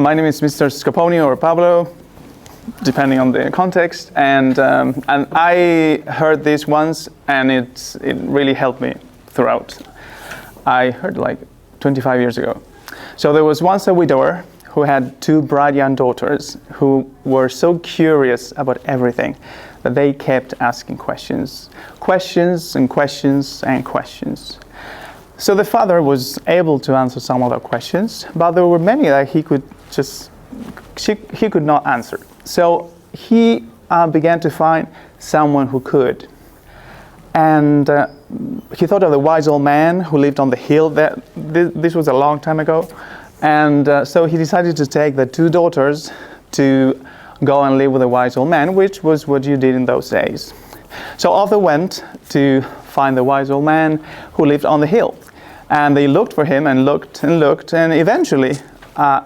My name is Mr. Scoponi or Pablo, depending on the context, and I heard this once, and it really helped me throughout. I heard like 25 years ago. So there was once a widower who had two bright young daughters who were so curious about everything that they kept asking questions and questions and questions. So the father was able to answer some of the questions, but there were many that he could not answer. So he began to find someone who could. And he thought of the wise old man who lived on the hill. This was a long time ago. And so he decided to take the two daughters to go and live with the wise old man, which was what you did in those days. So off they went to find the wise old man who lived on the hill. And they looked for him and looked, and eventually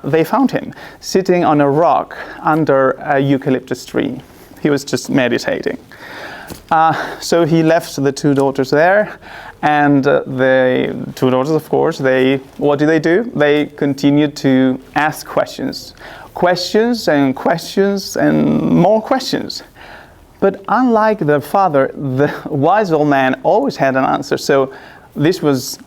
they found him sitting on a rock under a eucalyptus tree. He was just meditating. So he left the two daughters there, and the two daughters, of course, what did they do? They continued to ask questions and more questions. But unlike their father, the wise old man always had an answer. So this was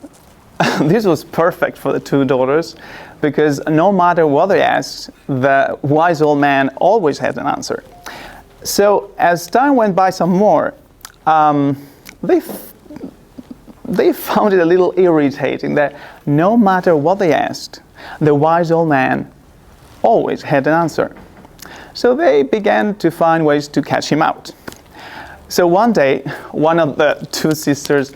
perfect for the two daughters, because no matter what they asked, the wise old man always had an answer. So as time went by some more, they found it a little irritating that no matter what they asked, the wise old man always had an answer. So they began to find ways to catch him out. So one day, one of the two sisters